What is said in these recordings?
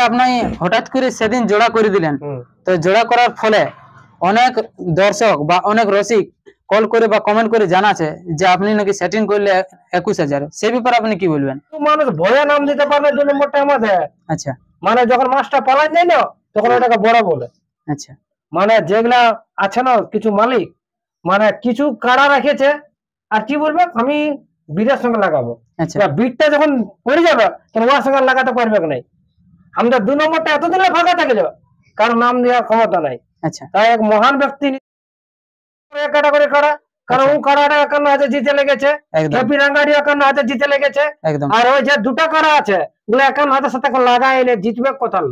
আপনি হঠাৎ করে সেদিন জোড়া করে দিলেন, তো জোড়া করার ফলে অনেক দর্শক বা অনেক রসিক কল করে বা কমেন্ট করে জানাছে যে আপনি নাকি সেটিং করলে 21,000, সেই ব্যাপারে আপনি কি বলবেন? মানুষ ভয়ে নাম দিতে পারবে 2 নম্বরটা আমাদের। আচ্ছা, মানে যখন মাছটা পালাই যায় না তখন ওটাকে বড় বলে। আচ্ছা, মানে যেগুলা আছে না কিছু মালিক মানে কিছু কাড়া রেখেছে আর কি বলবে আমি বিটের সঙ্গে লাগাবো, আচ্ছা, বিটটা যখন পড়ে যাবে তখন ওর সঙ্গে লাগাতে পারবে নাই। আমাদের 2 নম্বরটা এতদিনে ফাঁকা থাকে যাবে, কারণ নাম দেওয়ার ক্ষমতা নাই। আচ্ছা, তাই এক মহান ব্যক্তি ক্যাটাগরি কাড়া, কারণ ও কাড়াটা একান্ন হাতে জিতে লেগেছে, হ্যাপি রাঙ্গাড়ি একান্ন হাতে জিতে লেগেছে, আর ওই যে দুটা কাড়া আছে ওগুলো একান্ন হাতের সাথে লাগাই এলে জিতবে কোথাল।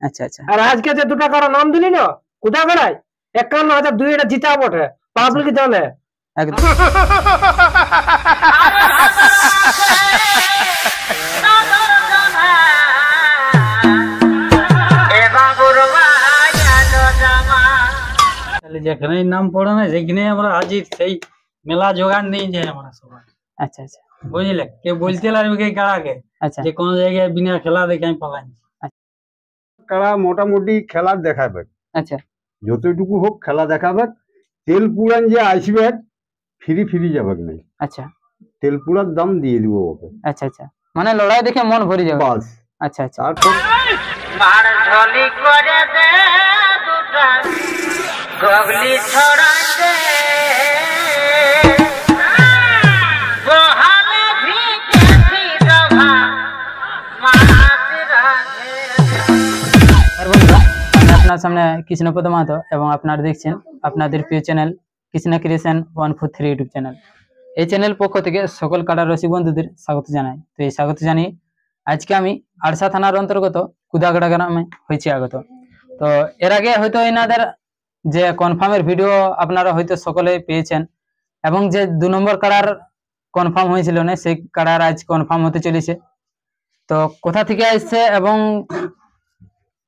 আচ্ছা, আচ্ছা, আর আজকে যে দুটা কাড়া নাম দিলি না কোথা কাড়াই 51,000 দুইটা জিতা বটে, পাবলিক জানে একদম। যেখানে নাম পড়ে না সেখানে আমরা হাজির, সেই মেলা জোগাড় নেই যায় আমরা সবাই। আচ্ছা, আচ্ছা, বুঝলে, কেউ বলতে লাগবে কে কাড়াকে আচ্ছা, যে কোন জায়গায় বিনা খেলা দেখে আমি পালাই। কারা মোটামুটি খেলা দেখাবে, আচ্ছা, যতটুকু হোক খেলা দেখাবে। তেল পুরান যে আসবে ফ্রি ফ্রি যাবে না, আচ্ছা, তেল পুরার দাম দিয়ে দিব ওকে। আচ্ছা, আচ্ছা, মানে লড়াই দেখে মন ভরে যাবে। বাস। আচ্ছা, আচ্ছা, তারপর আপনার সামনে কৃষ্ণপদ মাহাতো এবং আপনারা দেখছেন আপনাদের প্রিয় channel Krishna creation 143 YouTube channel. এই চ্যানেল পক্ষ থেকে সকল কাড়া রসিক বন্ধুদের স্বাগত জানাই। তো এই স্বাগত জানিয়ে আজকে আমি আড়সা থানার অন্তর্গত কুদাগড়া গ্রামে হয়েছি আগত। তো এর আগে হয়তো এনাদের যে কনফার্মের ভিডিও আপনারা হয়তো সকলে পেয়েছেন, এবং যে 2 নম্বর কাড়ার কনফার্ম হয়েছিল না সেই কাড়ার আজ কনফার্ম হতে চলেছে। তো কোথা থেকে আসছে এবং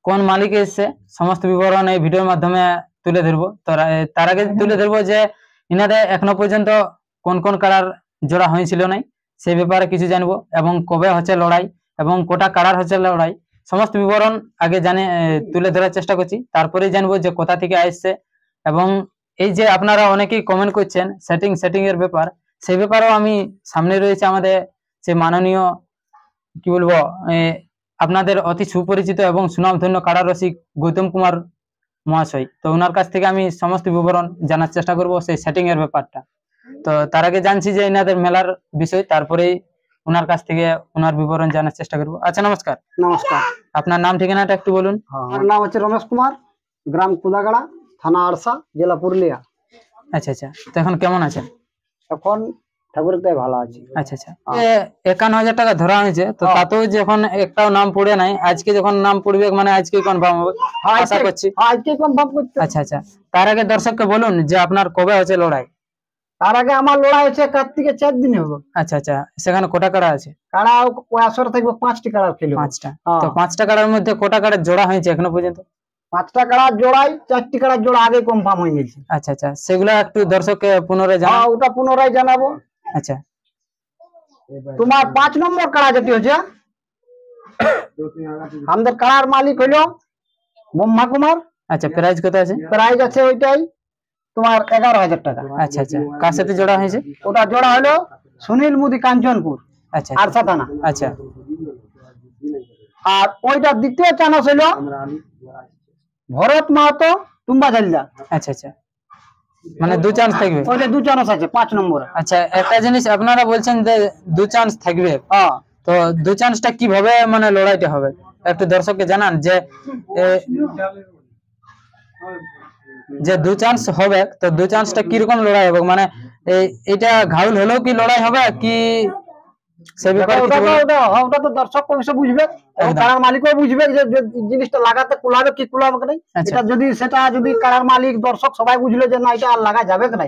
কোন মালিক এসছে সমস্ত বিবরণ এই ভিডিওর মাধ্যমে তুলে ধরবো। তো তার আগে তুলে ধরবো যে ইনাদের এখনো পর্যন্ত কোন কোন কাড়ার জোড়া হয়েছিল নাই সেই ব্যাপারে কিছু জানবো, এবং কবে হচ্ছে লড়াই এবং কোটা কাড়ার হচ্ছে লড়াই, সমস্ত বিবরণ আগে তুলে ধরার চেষ্টা করছি। তারপরেই জানবো যে কোথা থেকে আসছে, এবং এই যে আপনারা অনেকেই কমেন্ট করছেন সেটিং এর ব্যাপার, সেই ব্যাপারেও আমি সামনে রয়েছে আমাদের সে মাননীয় কি বলবো আপনাদের অতি সুপরিচিত এবং সুনামধন্য কাড়া রসিক গৌতম কুমার মহাশয়। তো ওনার কাছ থেকে আমি সমস্ত বিবরণ জানার চেষ্টা করব সেই সেটিং এর ব্যাপারটা। তো তার আগে জানছি যে এনাদের মেলার বিষয়, তারপরেই ওনার কাছ থেকে ওনার বিবরণ জানার চেষ্টা করব। আচ্ছা, নমস্কার। নমস্কার। আপনার নাম ঠিকানাটা একটু বলুন। আমার নাম হচ্ছে রমেশ কুমার, গ্রাম কুদাগড়া, থানা আড়সা, জেলা পুরুলিয়া। আচ্ছা, আচ্ছা, তো এখন কেমন আছেন? এখন ঠাকুরের দয়ায় ভালো আছি। আচ্ছা, আচ্ছা, 51,000 টাকা ধরা হয়েছে, তো তাতেও যখন একটাও নাম পড়ে নাই, আজকে যখন নাম পড়বে মানে আজকে কনফার্ম হবে আশা করছি। আজকে কনফার্ম করতে। আচ্ছা, আচ্ছা, তার আগে দর্শককে বলুন যে আপনার কবে হচ্ছে লড়াই? তার আগে আমার লড়াই হচ্ছে কার্তিকে 4 দিন হবে। আচ্ছা, আচ্ছা, সেখানে কোটা কাড়া আছে? কাড়া ওই আসরে থাকবে 5টি কাড়া খেলবে। 5টা। তো 5টা কাড়ার মধ্যে কোটা কাড়ার জোড়া হয়েছে এখনো পর্যন্ত? 5টা কাড়া জোড়াই, 4টি কাড়া জোড়া আগে কনফার্ম হয়ে গেছে। আচ্ছা, আচ্ছা, সেগুলো একটু দর্শককে পুনরায় জানাও। ওটা পুনরায় জানাবো। আচ্ছা, তোমার 5 নম্বর কাড়া যেটি হচ্ছে আমাদের কাড়ার মালিক হইল ব্রহ্মা কুমার। আচ্ছা, প্রাইস কত আছে? প্রাইস আছে ওইটাই তোমার 11,000 টাকা। আচ্ছা, আচ্ছা, কার সাথে জোড়া হয়েছে? ওটা জোড়া হলো সুনীল মুদি কাঞ্চনপুর, আচ্ছা, আড়সা থানা। আচ্ছা, আর ওইটা দ্বিতীয় চানস হইল ভরত মাহাতো তুম্বা ঝালদা। আচ্ছা, আচ্ছা, মানে 2 চান্স থাকবে? ওইটা 2 চানস আছে 5 নম্বরে। আচ্ছা, একটা জিনিস আপনারা বলছেন যে 2 চান্স থাকবে, তো 2 চান্সটা কিভাবে মানে লড়াইটা হবে একটু দর্শককে জানান। যে 2 চান্স হবে, তো 2 চান্সটা কিরকম লড়াই হবে, মানে এটা ঘাউল হলেও কি লড়াই হবে কি সে ব্যাপারে ওটা তো দর্শক অবশ্য বুঝবে, কাড়ার মালিকও বুঝবে যে জিনিসটা লাগাতে কুলাবে কি কুলাবে না। এটা যদি কাড়ার মালিক দর্শক সবাই বুঝলো যে না এটা আর লাগা যাবে না,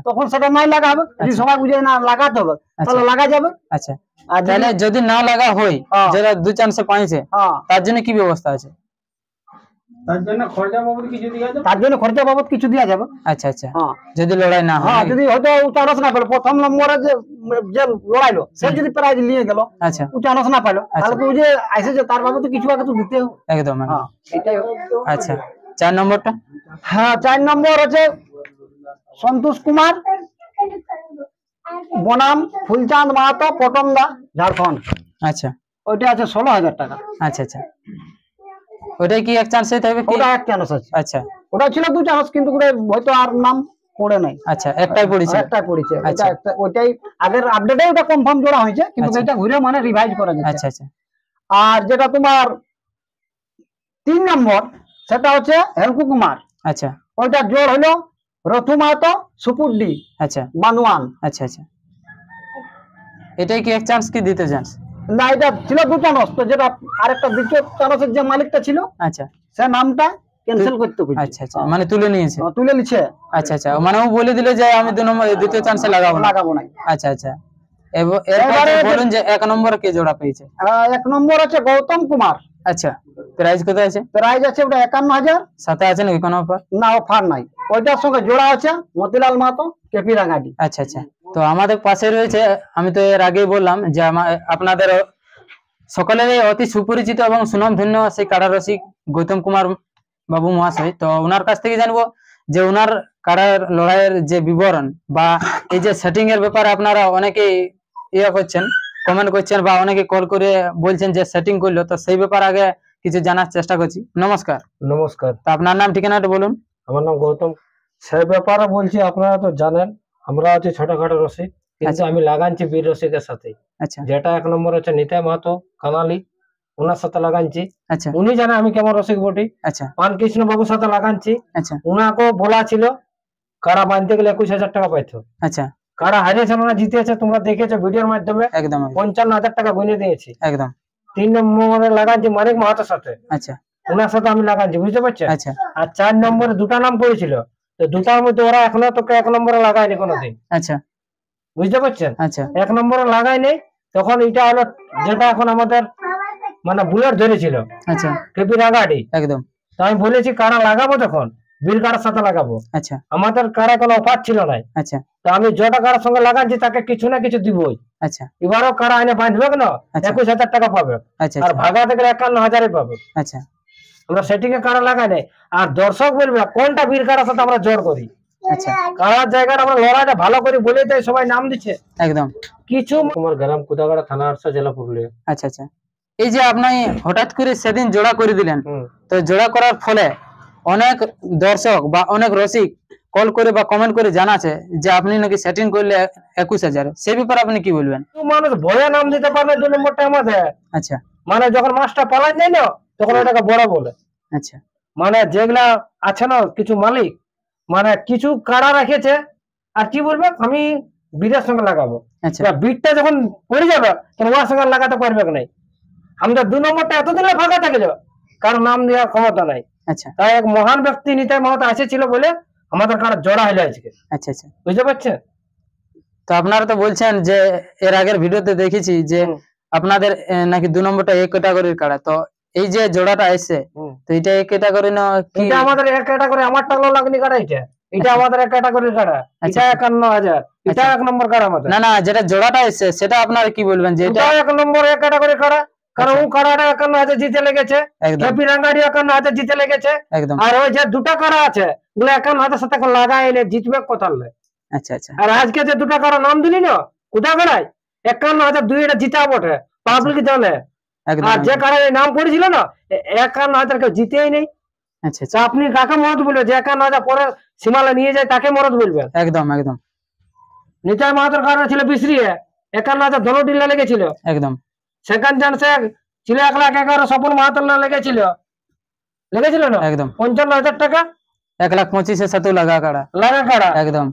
তখন সেটা নাই লাগাবে। যদি সবাই বুঝে না লাগাতে হবে তাহলে লাগা যাবে। আচ্ছা, আর তাহলে যদি না লাগা হয় যেটা 2 চান্সে পাইছে তার জন্য কি ব্যবস্থা আছে? তার জন্য খরচা বাবদ কিছু দেওয়া যাবে? তার জন্য খরচা বাবদ কিছু দেওয়া যাবে। আচ্ছা আচ্ছা, হ্যাঁ যদি লড়াই না হয় হ্যাঁ, নাকি? যদি হয়তো ও চান্স না পেলো, প্রথম নম্বরে যে যে লড়াইলো সে যদি প্রাইজ নিয়ে গেল, আচ্ছা ও চান্স না পেলো, তাহলে তো ও যে আইসেছে তার বাবদ কিছু আগে তো দিতে হবে। একদম একদম। হ্যাঁ এটাই। আচ্ছা 4 নম্বরটা? হ্যাঁ 4 নম্বর হচ্ছে সন্তোষ কুমার বনাম ফুলচাঁদ মাহাতো, পটমদা, ঝাড়খণ্ড। আচ্ছা ওইটা আছে 16,000 টাকা। আচ্ছা আচ্ছা, ওটাই কি এক চান্স হবে কি? ওটা এক চান্স আছে। আচ্ছা ওটা ছিল 2 চান্স, কিন্তু ওটা হয়তো আর নাম পড়ে নাই। আচ্ছা, একটাই পড়েছিল। একটাই পড়েছে। আচ্ছা। ওইটাই আগের আপডেটে ওটা কনফার্ম জোড়া হয়েছে, কিন্তু আচ্ছা। এটা ঘুরে মানে রিভাইজ করা যাচ্ছে। আচ্ছা আচ্ছা আর যেটা তোমার 3 নম্বর সেটা হচ্ছে হেলকু কুমার। আচ্ছা ওইটা জোর হলো রথু মাহাতো, সুপুরডি, আচ্ছা বানুয়ান। আচ্ছা আচ্ছা, এটাই কি এক চান্স কি দিতে চান্স? না, এটা ছিল 2 চান্স, তো যেটা আরেকটা দ্বিতীয় চান্সের যে মালিকটা ছিল আচ্ছা সে নামটা ক্যান্সেল করতে বলছে। আচ্ছা আচ্ছা, মানে তুলে নিয়েছে। তুলে নিচ্ছে, আচ্ছা আচ্ছা, মানে ও বলে দিল যে আমি 2 নম্বর দ্বিতীয় চান্সে লাগাবো না। লাগাবো না। আচ্ছা আচ্ছা, এবারে বলুন যে 1 নম্বর কে জোড়া পেয়েছে? 1 নম্বর আছে গৌতম কুমার। আচ্ছা, প্রাইস কত আছে? প্রাইজ আছে ওটা 51,000। সাথে আছে নাকি কোনো অফার? না, অফার নাই। ওইটার সঙ্গে জোড়া আছে মতিলাল মাহাতো, কেপি রাঙ্গাডি। আচ্ছা আচ্ছা, তো আমাদের পাশে রয়েছে, আমি তো এর আগেই বললাম যে আপনাদের সকলের অতি সুপরিচিত এবং সুনামধন্য সেই কাড়া রসিক গৌতম কুমার বাবু মহাশয়। তো ওনার কাছ থেকে জানবো যে ওনার কাড়ার লড়াইয়ের যে বিবরণ বা এই যে সেটিং এর ব্যাপারে আপনারা অনেকেই করছেন, কমেন্ট করছেন বা অনেকে কল করে বলছেন যে সেটিং করলো, তো সেই ব্যাপারে আগে কিছু জানার চেষ্টা করছি। নমস্কার। নমস্কার। তো আপনার নাম ঠিকানাটা বলুন। আমার নাম গৌতম। সে ব্যাপারে বলছি, আপনারা তো জানেন আমরা হচ্ছে ছোটখাটো রসিক, কিন্তু আমি লাগাচ্ছি বীর রসিকের সাথে। আচ্ছা যেটা 1 নম্বর হচ্ছে নিতাই মাহাতো কানালি, ওনার সাথে লাগাচ্ছি। আচ্ছা উনি জানে আমি কেমন রসিক বটি। আচ্ছা পানকৃষ্ণ বাবুর সাথে লাগাচ্ছি। আচ্ছা উনাকেও বলা ছিল কারা বাঁধতে গেলে 21,000 টাকা পাইতো। আচ্ছা, কারা হারিয়েছে ওনারা জিতেছে, তোমরা দেখেছো ভিডিওর মাধ্যমে। একদম 55,000 টাকা গুনে দিয়েছি। একদম। 3 নম্বরে লাগাচ্ছি মানিক মাহাতোর সাথে, আচ্ছা ওনার সাথে আমি লাগাচ্ছি, বুঝতে পারছেন। আচ্ছা আর 4 নম্বরে 2টা নাম পড়েছিল, তো 2টার মধ্যে ওরা এখনো তো 1 নম্বরে লাগায়নি কোনোদিন, আচ্ছা বুঝতে পারছেন। আচ্ছা 1 নম্বরে লাগায়নি, তখন এটা হলো যেটা এখন আমাদের মানে বুলেট ধরেছিল আচ্ছা, কেপি রাঙ্গাডি। একদম। তো আমি বলেছি কারা লাগাবো, তখন বীর কারার সাথে লাগাবো। আচ্ছা আমাদের কারা কোনো অফার ছিল না। আচ্ছা তো আমি যেটা কারার সঙ্গে লাগাচ্ছি তাকে কিছু না কিছু দিবই। আচ্ছা এবারও কারা এনে বাঁধবে না, আচ্ছা। 21,000 টাকা পাবে। আচ্ছা আর ভাগা থেকে 51,000 পাবে। আচ্ছা আমরা সেটিং এ কারা লাগাই নাই। আর দর্শক বলবে কোনটা বীর কারার সাথে আমরা জোর করি। আচ্ছা, কারার জায়গাটা আমরা লড়াইটা ভালো করি বলে তাই সবাই নাম দিচ্ছে। একদম। কিছু কুমার গ্রাম কুদাগাড়া থানা আরসা জেলা পুরুলিয়া। আচ্ছা আচ্ছা, এই যে আপনি হঠাৎ করে সেদিন জোড়া করে দিলেন, তো জোড়া করার ফলে অনেক দর্শক বা অনেক রসিক কল করে বা কমেন্ট করে জানাছে যে আপনি নাকি সেটিং করলে 21,000, সেই ব্যাপারে আপনি কি বলবেন? মানুষ ভয়ে নাম দিতে পারবে 2 নম্বরটা আমাদের। আচ্ছা মানে যখন মাছটা পালাই যায় না, তখন ওটাকে বড় বলে। আচ্ছা মানে যেগুলা আছে না কিছু মালিক, মানে কিছু কাড়া রেখেছে, আর কি বলবে আমি বীরের সঙ্গে লাগাবো। আচ্ছা বীরটা যখন পড়ে যাবে তখন ওর সঙ্গে লাগাতে পারবে নাই। আমাদের 2 নম্বরটা এতদিন ফাঁকা থাকে যাবে, কারণ নাম দেওয়ার ক্ষমতা নাই। আচ্ছা তাই এক মহান ব্যক্তি নিতাই মাহাতো এসেছিল বলে আমাদের কারা জোড়া হইলো আজকে, আচ্ছা আচ্ছা, বুঝতে পারছেন। তো আপনারা তো বলছেন যে এর আগের ভিডিওতে দেখেছি যে আপনাদের নাকি 2 নম্বরটা এক ক্যাটাগরির কাড়া, তো এই যে জোড়াটা এসছে, তো এটা এক ক্যাটাগরি না কি? এটা আমাদের এক ক্যাটাগরি, আমার টাকা লাগনি কাড়া এটা। এটা আমাদের এক ক্যাটাগরির কাড়া, এটা 51,000। এটা 1 নম্বর কাড়া আমাদের। না না, যেটা জোড়াটা এসছে সেটা আপনারা কি বলবেন যে এটা 1 নম্বর এক ক্যাটাগরি কাড়া, কারণ ও কাড়াটা 51,000 জিতে লেগেছে। একদম কেপি রাঙ্গাডি 51,000 জিতে লেগেছে। একদম। আর ওই যে 2টা কাড়া আছে ওগুলো 51,000 সাথে লাগাই এনে জিতবে কোথাল। আচ্ছা আচ্ছা, আর আজকে যে 2টা কাড়া নাম দিলি না কোথা কাড়াই 51,000 দুইটা জিতা বটে, পাবলিক জানে। একদম। আর যে কাড়াই নাম পড়েছিল না 51,000 কেউ জিতেই নেই। আচ্ছা তো আচ্ছা, আপনি কাকে মরদ বলবেন? যে 51,000 পরে সীমালে নিয়ে যায় তাকে মরদ বলবেন। একদম একদম নিতাই মাহাতোর কারণে ছিল বিশরিয়ে 51,000 ধরো ডিল্লা লেগেছিল। একদম। সেকেন্ড চান্সে ছিল 1,11,000 স্বপন মাহাতোর লেগেছিল না একদম 55,000 টাকা 1,25,000 সাথে লাগা কাড়া, লাগা কাড়া, একদম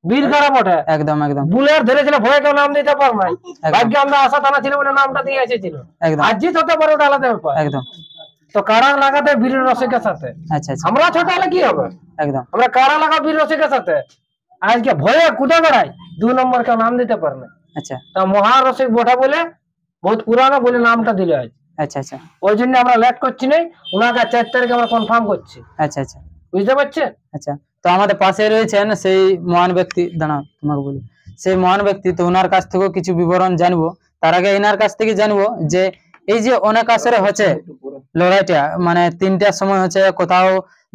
বীর কাড়া বটে। একদম একদম বুলেট ধরেছিল, ভয়ে কেউ নাম দিতে পার নাই। ভাগ্য আমরা আশা থানা ছিল বলে নামটা দিয়ে এসেছিল। একদম আজ জিত হতে পারে ওটা আলাদা ব্যাপার। একদম। তো কাড়া লাগাতে বীর রসিকের সাথে। আচ্ছা আচ্ছা, আমরা ছোট হলে কি হবে, একদম আমরা কাড়া লাগা বীর রসিকের সাথে। আজকে ভয়ে কুদা করাই 2 নম্বর কেউ নাম দিতে পারে না। আচ্ছা তা মহারসিক বটা বলে বহুত পুরানো বলে নামটা দিল আজ। আচ্ছা আচ্ছা ওই জন্য আমরা লেট করছি না, ওনাকে 4 তারিখে আমরা কনফার্ম করছি। আচ্ছা আচ্ছা বুঝতে পারছেন? আচ্ছা। তো আমাদের পাশে রয়েছেন সেই মহান ব্যক্তি, দাঁড়াও তোমাকে বলি, সেই মহান ব্যক্তি, তো ওনার কাছ থেকেও কিছু বিবরণ জানবো। তার আগে এনার কাছ থেকে জানবো যে এই যে অনেক আসরে হচ্ছে লড়াইটা, মানে 3টার সময় হচ্ছে, কোথাও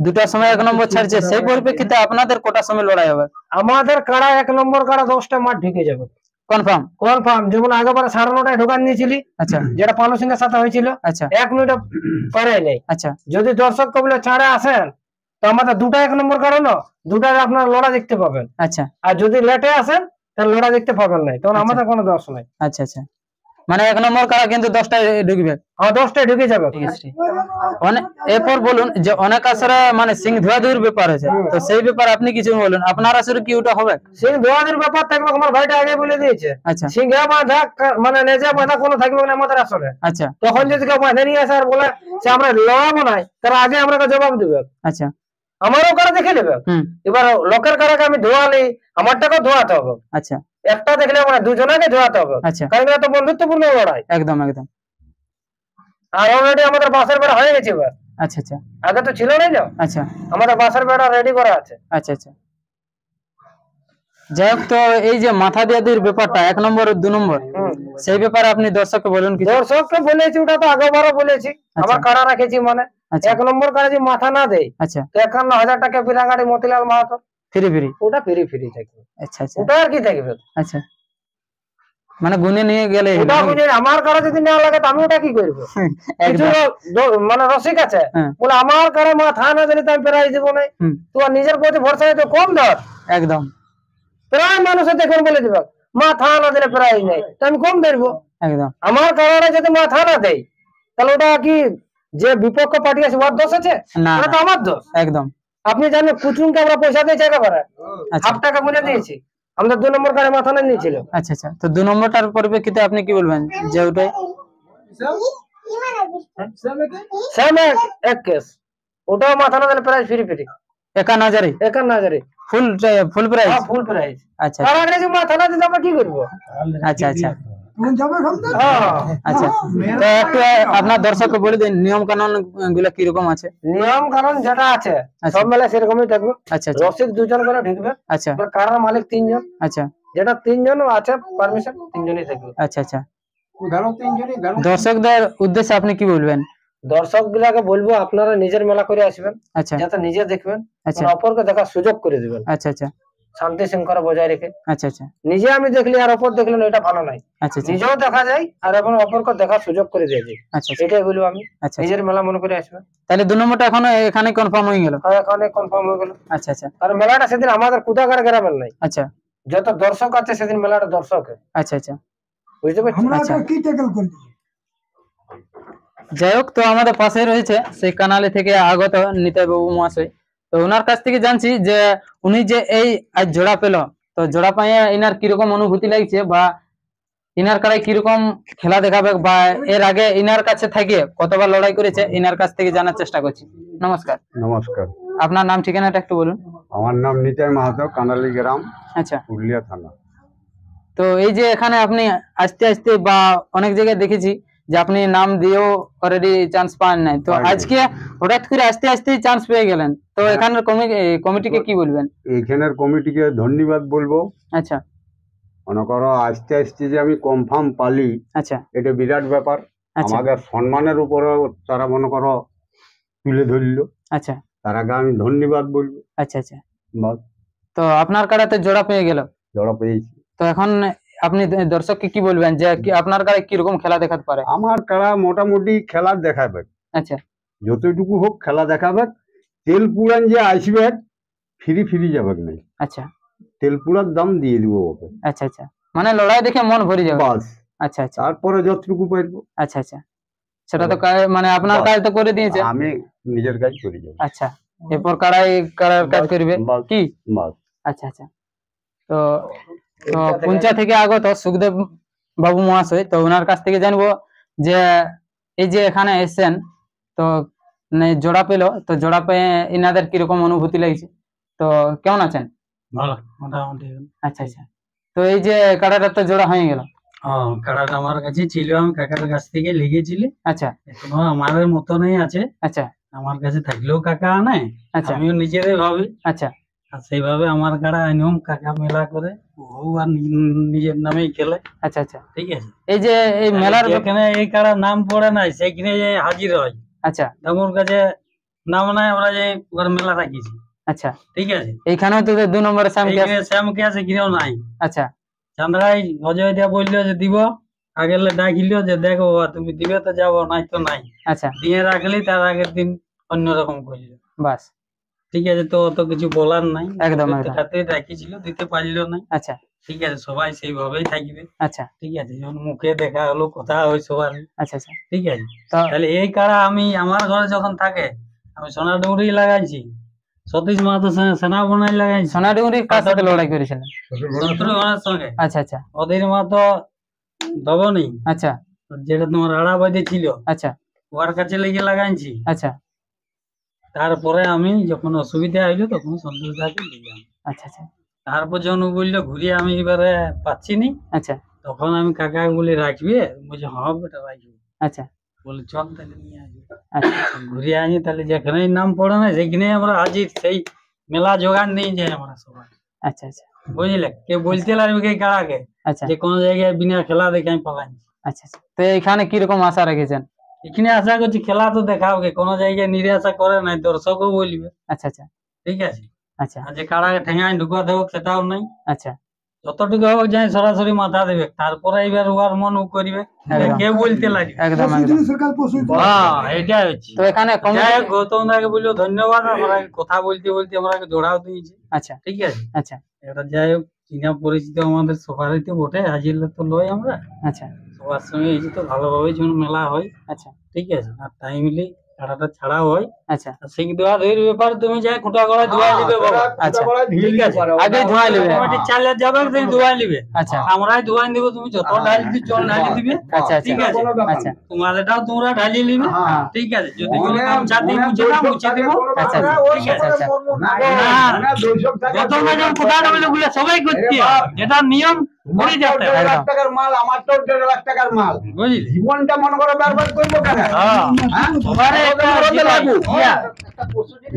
2টার সময় 1 নম্বর ছাড়ছে, সেই পরিপ্রেক্ষিতে আপনাদের কোটার সময় লড়াই হবে? আমাদের কাড়া 1 নম্বর কাড়া 10টা মাঠ ঢুকে যাবে কনফার্ম? কনফার্ম। যেমন আগেবারে 9:30টায় ঢোকান নিয়েছিলি, আচ্ছা যেটা পানু সিংহের সাথে হয়েছিল, আচ্ছা 1 মিনিট পরে নেই। আচ্ছা যদি দর্শক কবলে ছাড়ে আসেন তো আমাদের 2টা 1 নম্বর কাড়া না, 2টার আপনার লড়া দেখতে পাবেন। আচ্ছা আর যদি লেটে আসেন তাহলে লড়া দেখতে পাবেন না, তখন আমাদের কোনো দোষ নাই। আচ্ছা আচ্ছা, মানে 1 নম্বর কারা কিন্তু 10টায় ঢুকবে? হ্যাঁ 10টায় ঢুকে যাবে। ঠিক আছে। এরপর বলুন যে অনেক আসরে মানে সিং ধোয়াধুয়ির ব্যাপার আছে, তো সেই ব্যাপারে আপনি কিছু বলুন, আপনার আসরে কি ওটা হবে? সিং ধোয়াদের ব্যাপার থাকবে, আমার ভাইটা আগে বলে দিয়েছে। আচ্ছা সিংহে বাঁধা মানে নেজা বাঁধা কোনো থাকবে না আমাদের আসরে। আচ্ছা তখন যদি কেউ বাঁধে নিয়ে আসে আর বলে যে আমরা লড়াবো না, তার আগে আমরা জবাব দেবে। আচ্ছা আমারও কারা দেখে নেবে। এবার লোকের কারাকে আমি ধোয়ালি, আমারটাকেও ধোয়াতে হবে। আচ্ছা একটা দেখলে আমরা দুজনকে ধোয়াতে হবে। আচ্ছা, কারণ এটা তো বন্ধুত্বপূর্ণ লড়াই। একদম একদম। আর অলরেডি আমাদের বাসের বেড়া হয়ে গেছে এবার। আচ্ছা আচ্ছা, আগে তো ছিল না। আচ্ছা আমাদের বাসের বেড়া রেডি করা আছে। আচ্ছা আচ্ছা। যাই হোক, তো এই যে মাথা দিয়ে দির ব্যাপারটা 1 নম্বর 2 নম্বর, সেই ব্যাপারে আপনি দর্শককে বলুন কিছু। দর্শককে বলেছি, ওটা তো আগেবারও বলেছি, আমার কাড়া রাখেছি মানে 1 নম্বর কাড়া যদি মাথা না দেয়, আচ্ছা, তো 51,000 টাকা বিরাগাড়ি মতিলাল মাহাতো ফ্রি ফ্রি, ওটা ফ্রি থাকবে। আচ্ছা আচ্ছা, ওটা আর কি থাকবে। আচ্ছা, মানে গুনে নিয়ে গেলে ওটা বুঝে আমার কাড়া যদি না লাগে তো আমি ওটা কি করবো? কিছু মানে রসিক আছে বলে আমার কাড়া মাথা না দিলে তো আমি প্রাইজ দেবো না। তোমার নিজের প্রতি ভরসা তো কম ধর, একদম। প্রায় মানুষের দেখুন বলে দিবে মাথা না দিলে প্রাইজ নেই, তো আমি কম ধরবো। একদম। আমার কাড়াটা যদি মাথা না দেয় তাহলে ওটা কি যে বিপক্ষ পার্টি আছে ওর দোষ আছে? না, ওটা তো আমার দোষ। একদম। আপনি জানেন কুচুংকে আমরা পয়সা দিয়েছি একেবারে 1/2 টাকা গুনে দিয়েছি, আমাদের 2 নম্বর কাড়ে মাথা না নিয়েছিল। আচ্ছা আচ্ছা, তো 2 নম্বরটার পরিপ্রেক্ষিতে আপনি কি বলবেন যে ওটাই সেম এক কেস, ওটাও মাথা না দিলে প্রাইজ ফ্রি 51,000 ফুল ফুল প্রাইস? Full prize. আচ্ছা তার আগে যে মাথা না দিলে আমরা কি করবো? আচ্ছা আচ্ছা আচ্ছা। তো একটু আপনার দর্শককে বলে দিন নিয়ম কানুন গুলো কিরকম আছে। নিয়ম কানুন যেটা আছে সব মেলা সেরকমই থাকবে। আচ্ছা, রসিক 2 জন করে ঢুকবে। আচ্ছা, কারার মালিক 3 জন। আচ্ছা, যেটা 3 জন আছে পারমিশন 3 জনই থাকবে। আচ্ছা আচ্ছা। দর্শকদের উদ্দেশ্যে আপনি কি বলবেন? দর্শক গুলাকে বলবো আপনারা নিজের মেলা করে আসবেন, আচ্ছা, যাতে নিজে দেখবেন, আচ্ছা, অপরকে দেখার সুযোগ করে দিবেন। আচ্ছা আচ্ছা, শান্তি শৃঙ্খলা বজায় রেখে। আচ্ছা আচ্ছা, নিজে আমি দেখলি আর অপর দেখলেন এটা ভালো নাই। আচ্ছা আচ্ছা, নিজেও দেখা যায় আর এবং অপরকে দেখার সুযোগ করে দিয়ে যায়। আচ্ছা, এটাই বলবো আমি। আচ্ছা, নিজের মেলা মনে করে আসবেন। তাহলে 2 নম্বরটা এখন এখানে কনফার্ম হয়ে গেল? হ্যাঁ এখানে কনফার্ম হয়ে গেল। আচ্ছা আচ্ছা, কারণ মেলাটা সেদিন আমাদের কুদাগাড় গ্রামের নাই। আচ্ছা, যত দর্শক আছে সেদিন মেলাটা দর্শক। আচ্ছা আচ্ছা, বুঝতে পারছেন? আচ্ছা। যাই হোক, তো আমাদের পাশে রয়েছে সেই কানালি থেকে আগত নিতাই বাবু মহাশয়। তো ওনার কাছ থেকে জানছি যে উনি যে এই আজ জোড়া পেল, তো জোড়া পাইয়ে ইনার কিরকম অনুভূতি লাগছে, বা ইনার কাছে কিরকম খেলা দেখাবে, বা এর আগে ইনার কাছে থেকে কতবার লড়াই করেছে, ইনার কাছ থেকে জানার চেষ্টা করছি। নমস্কার। নমস্কার। আপনার নাম ঠিকানাটা একটু বলুন। আমার নাম নিতাই মাহাতো, কানালি গ্রাম, আচ্ছা। পুরুলিয়া থানা। তো এই যে এখানে আপনি আস্তে আস্তে বা অনেক জায়গায় দেখেছি যে আপনি নাম দিয়েও অলরেডি চান্স পান নাই, তো আজকে হঠাৎ করে আস্তে আস্তে চান্স পেয়ে গেলেন, তো এখানের কমিটিকে কি বলবেন? এখানের কমিটিকে ধন্যবাদ বলবো। আচ্ছা। মনে করো আস্তে আস্তে যে আমি কনফার্ম পালি, আচ্ছা, এটা বিরাট ব্যাপার। আচ্ছা, আমাদের সম্মানের উপরেও তারা মনে করো তুলে ধরলো, আচ্ছা, তার আগে আমি ধন্যবাদ বলবো। আচ্ছা আচ্ছা। তো আপনার কাড়াতে জোড়া পেয়ে গেল? জোড়া পেয়েছি। তো এখন আপনি দর্শককে কি বলবেন যে আপনার কাড়ায় কিরকম খেলা দেখাতে পারে? আমার কাড়া মোটামুটি খেলা দেখাবে, আচ্ছা, যতটুকু হোক খেলা দেখাবে। তেল পুরান যে আসবে ফ্রি যাবে না। আচ্ছা, তেল পুরার দাম দিয়ে দিব ওকে। আচ্ছা আচ্ছা, মানে লড়াই দেখে মন ভরে যাবে। বাস। আচ্ছা আচ্ছা, তারপরে যতটুকু পারবো। আচ্ছা আচ্ছা, সেটা তো মানে আপনার কাজ তো করে দিয়েছে, আমি নিজের কাজ করে যাবো। আচ্ছা, এরপর কাড়াই কাজ করবে কি? আচ্ছা আচ্ছা। তো পুঞ্চা থেকে আগত সুখদেব বাবু মহাশয়, তো ওনার কাছ থেকে জানবো যে এই যে এখানে এসছেন, তো জোড়া পেলো, তো জোড়া পেয়ে ইনাদের কিরকম অনুভূতি লাগছে, তো কেমন আছেন? ভালো মোটামুটি। আচ্ছা আচ্ছা। তো এই যে কাড়াটা তো জোড়া হয়ে গেল, হ্যাঁ, কাড়াটা আমার কাছে ছিল, আমি কাকার কাছ থেকে লিখেছিলি। আচ্ছা এখনো আমাদের মতনই আছে, আচ্ছা আমার কাছে থাকলেও কাকা আনে, আচ্ছা আমিও নিজেরাই ভাবি। আচ্ছা আর সেইভাবে আমার কাড়া নিয়ম কাকা মেলা করে ও আর নিজের নামেই খেলে। আচ্ছা আচ্ছা ঠিক আছে, এই যে এই মেলার যেখানে এই কাড়া নাম পড়ে নাই সেখানে যে হাজির হয়, আচ্ছা ওর কাছে নাম নাই, ওরা যে ওর মেলা রাখিছি। আচ্ছা ঠিক আছে, এইখানেও তো 2 নম্বরে সাম শ্যামকে আছে কিনেও নাই। আচ্ছা চান্দ্রাই অজয় দিয়া বললো যে দিব, আগেলে ডাকিল যে দেখো বাবা, তুমি দিবে তো যাবো, নাই তো নাই। আচ্ছা দিয়ে রাখলি, তার আগের দিন অন্যরকম করলো। বাস ঠিক আছে, তো অত কিছু বলার নাই, একদম একদম হাতে রাখিছিল, দিতে পারলো না। আচ্ছা ঠিক আছে, সবাই সেইভাবেই থাকবে। আচ্ছা ঠিক আছে, যখন মুখে দেখা হলো, কথা হয় সবার। আচ্ছা আচ্ছা ঠিক আছে, তো তাহলে এই কাড়া আমি আমার ঘরে যখন থাকে, আমি সোনা ডুবরি লাগাইছি, সতীশ মাহাতো সেনাবনাই লাগাইছি। সোনাডুঙ্গরি কার সাথে লড়াই করেছিলেন? শত্রুঘ্নের সঙ্গে আচ্ছা আচ্ছা অধীর মাহাতো দবনি, আচ্ছা যেটা তোমার আড়াবাদে ছিল, আচ্ছা ওর কাছে লেগে লাগাইছি। আচ্ছা তারপরে আমি যখন অসুবিধা হইলো তখন সন্তোষ দাকে দিলাম। আচ্ছা আচ্ছা তারপর যখন ও বললো ঘুরিয়ে আমি এবারে পাচ্ছি নি, আচ্ছা তখন আমি কাকা বলে রাখবে, বলছি হ্যাঁ বেটা রাখবো। আচ্ছা বলে চল তাহলে নিয়ে আসবো। আচ্ছা ঘুরিয়ে আনি, তাহলে যেখানেই নাম পড়ে না সেখানেই আমরা হাজির, সেই মেলা জোগাড় নিয়ে যাই আমরা সবাই। আচ্ছা আচ্ছা বুঝলে, কেউ বলতে লাগবে কে কাড়াকে আচ্ছা যে কোনো জায়গায় বিনা খেলা দেখে আমি পালাই। আচ্ছা আচ্ছা তো এখানে কিরকম আশা রেখেছেন? এখানে আশা করছি খেলা তো দেখাবে, কোনো জায়গায় নিরাশা করে নাই, দর্শকও বলবে। আচ্ছা আচ্ছা ঠিক আছে, আচ্ছা আর যে কাড়াকে ঠেঙায় ঢুকা দেবো সেটাও নাই। আচ্ছা যতটুকু হোক যাই সরাসরি মাথা দেবে, তারপরে এবার ওর মন ও করবে, একদম। কেউ বলতে লাগবে। একদম একদম হ্যাঁ, এটাই হচ্ছে। তো এখানে যাই হোক, গৌতম দাকে বললো ধন্যবাদ, আমরা কথা বলতে বলতে আমরা জোড়াও দিয়েছি। আচ্ছা ঠিক আছে, আচ্ছা এটা যাই হোক, চিনা পরিচিত আমাদের সবারই তো বটে, হাজির তো লই আমরা আচ্ছা সবার সঙ্গে, এই যে তো ভালোভাবে যখন মেলা হয়। আচ্ছা ঠিক আছে, আর টাইমলি কাড়াটা ছাড়া হয়। আচ্ছা আর সেই ধোয়া ধুয়ের ব্যাপার, তুমি যাই খুঁটা গড়ায় ধোয়া দিবে বাবা। আচ্ছা ঠিক আছে, আগে ধোঁয়া নেবে। কমিটি চালে যাবে, তুমি ধোয়া নিবে। আচ্ছা আমরাই ধোয়া দিব, তুমি যত ঢালি দিবে জল ঢালি দিবে। আচ্ছা ঠিক আছে, আচ্ছা তোমাদেরটাও তোমরা ঢালি নিবে। হ্যাঁ। ঠিক আছে, যদি কোনো গামছা দিয়ে মুছে দাও, মুছে দিব। আচ্ছা ঠিক আছে, আচ্ছা প্রথমে যখন কোথাটা বলে বলে সবাই করতে হয়, যেটা নিয়ম করে যেতে হয়। 1.5 লাখ টাকার মাল, আমার তো 1.5 লাখ টাকার মাল, বুঝলি, জীবনটা মনে করো বরবাদ করবো কেন? হ্যাঁ, সবারই একটা ইয়া,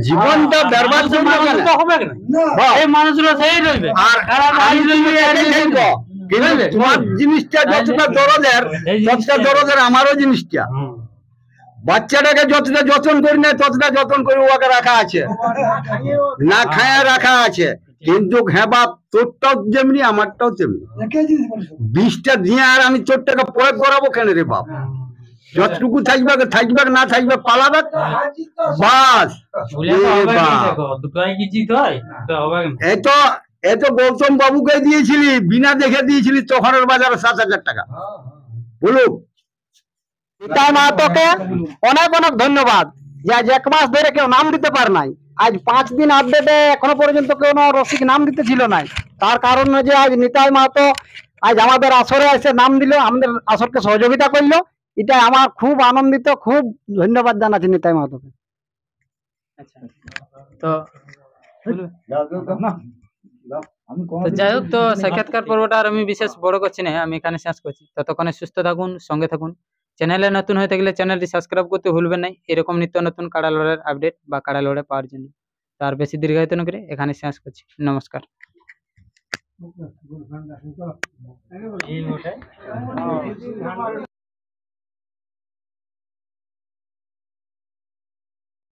জীবনটা বরবাদ করবো মানুষ কেন? তো হবে না, এই মানুষগুলো সেই রইবে। আর কারা আমি মানুষ তুমি রইবে, এটাই দেখবো, কিন্তু বুঝলে? তোমার জিনিসটা যতটা দরদের, এই ততটা জিনিসটা- দরদের আমারও জিনিসটা। হুম। বাচ্চাটাকে যতটা যত্ন করি না, ততটা যত্ন করে ওকে রাখা আছে, না খায়া রাখা আছে। কিন্তু হ্যাঁ বাপ, তোরটাও যেমনি আমারটাও তেমনি। 20টা দিয়ে আর আমি তোরটাকে প্রয়োগ করাবো কেন রে বাপ? যতটুকু থাকবে থাকবে, না থাকবে পালাবে, বাস। ভুলে তো হবে না, দেখো দুটোই কি জিত হয়, তো হবে না। এত গৌতম বাবুকে দিয়েছিলি, বিনা দেখে দিয়েছিলি তখনের বাজারে 7,000 টাকা। বলুক নিতাই মাহাতোকে অনেক অনেক ধন্যবাদ, যে আজ 1 মাস ধরে কেউ নাম দিতে পারে নাই, আজ 5 দিন আপডেটে এখনো পর্যন্ত কোনো রসিক নাম দিতে ছিল নাই। তার কারণ যে আজ নিতাই মাহাতো আজ আমাদের আসরে এসে নাম দিল, আমাদের আসরকে সহযোগিতা করলো, এটা আমার খুব আনন্দিত, খুব ধন্যবাদ জানাচ্ছি নিতাই মাহাতোকে। আচ্ছা তো তো যাই হোক, তো সাক্ষাৎকার পর্বটা আর আমি বিশেষ বড় করছি না, আমি এখানে শেষ করছি। ততক্ষণে সুস্থ থাকুন, সঙ্গে থাকুন। চ্যানেলে নতুন হয়ে থাকলে চ্যানেলটি সাবস্ক্রাইব করতে ভুলবেন না, এরকম নিত্য নতুন কাড়া লড়াইয়ের আপডেট বা কাড়া লড়াই পাওয়ার জন্য। তো আর বেশি দীর্ঘায়িত না করে এখানে শেষ করছি, নমস্কার। এই ওটাই।